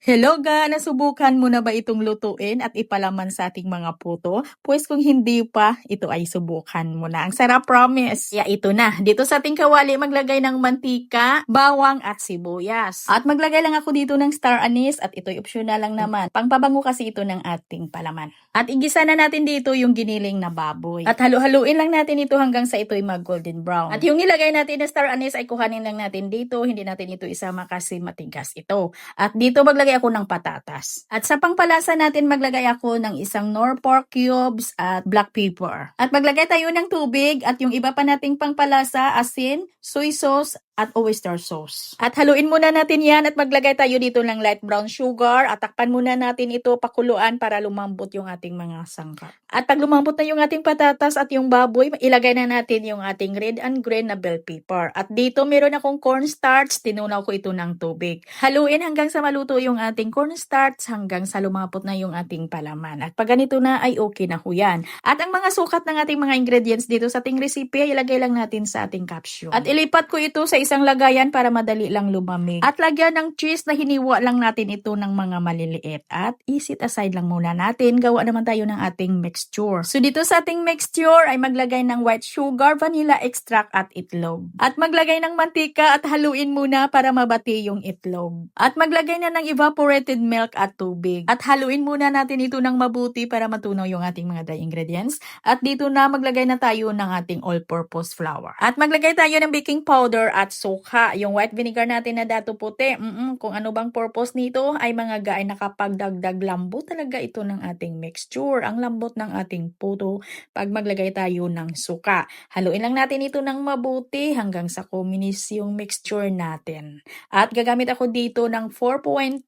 Hello ga, nasubukan mo na ba itong lutuin at ipalaman sa ating mga puto? Pues kung hindi pa, ito ay subukan mo na. Ang sarap, promise. Ya, ito na. Dito sa ating kawali, maglagay ng mantika, bawang at sibuyas. At maglagay lang ako dito ng star anise at ito'y optional lang naman. Pangpabango kasi ito ng ating palaman. At igisa na natin dito yung giniling na baboy. At halu-haluin lang natin ito hanggang sa ito'y mag-golden brown. At yung ilagay natin na star anise ay kuhanin lang natin dito. Hindi natin ito isama kasi matigas ito. At dito maglagay ako ng patatas. At sa pangpalasa natin maglagay ako ng isang nor pork cubes at black pepper. At maglagay tayo ng tubig at yung iba pa nating pangpalasa, asin, soy sauce, at oyster sauce. At haluin muna natin yan at maglagay tayo dito ng light brown sugar at takpan muna natin ito pakuluan para lumambot yung ating mga sangkap. At pag lumambot na yung ating patatas at yung baboy, ilagay na natin yung ating red and green na bell pepper. At dito meron akong cornstarch, tinunaw ko ito ng tubig. Haluin hanggang sa maluto yung ating cornstarch hanggang sa lumapot na yung ating palaman. At pag ganito na ay okay na ho yan. At ang mga sukat ng ating mga ingredients dito sa ating recipe ay ilagay lang natin sa ating capsule. At ilipat ko ito sa isang lagayan para madali lang lumamig. At lagyan ng cheese na hiniwa lang natin ito ng mga maliliit. At isit aside lang muna natin. Gawa naman tayo ng ating mixture. So dito sa ating mixture ay maglagay ng white sugar, vanilla extract at itlog. At maglagay ng mantika at haluin muna para mabati yung itlog. At maglagay na ng evaporated milk at tubig. At haluin muna natin ito ng mabuti para matunaw yung ating mga dry ingredients. At dito na maglagay na tayo ng ating all-purpose flour. At maglagay tayo ng baking powder at suka. Yung white vinegar natin na dato puti. Kung ano bang purpose nito ay mga gaay nakapagdagdag lambot talaga ito ng ating mixture. Ang lambot ng ating puto pag maglagay tayo ng suka. Haluin lang natin ito ng mabuti hanggang sa kuminis yung mixture natin. At gagamit ako dito ng 4.5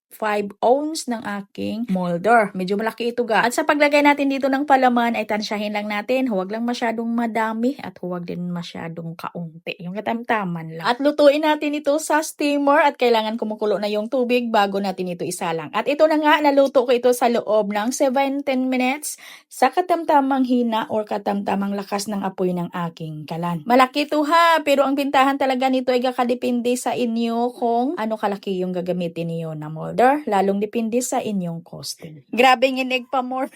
ounce ng aking molder. Medyo malaki ito ga. At sa paglagay natin dito ng palaman ay tansyahin lang natin. Huwag lang masyadong madami at huwag din masyadong kaunti. Yung katamtaman lang. At lutuin natin ito sa steamer at kailangan kumukulo na yung tubig bago natin ito isalang. At ito na nga, naluto ko ito sa loob ng 7-10 minutes sa katamtamang hina or katamtamang lakas ng apoy ng aking kalan. Malaki ito ha, pero ang bintahan talaga nito ay kakadepende sa inyo kung ano kalaki yung gagamitin niyo na molder. Lalong depende sa inyong costing. Grabing inig pa more.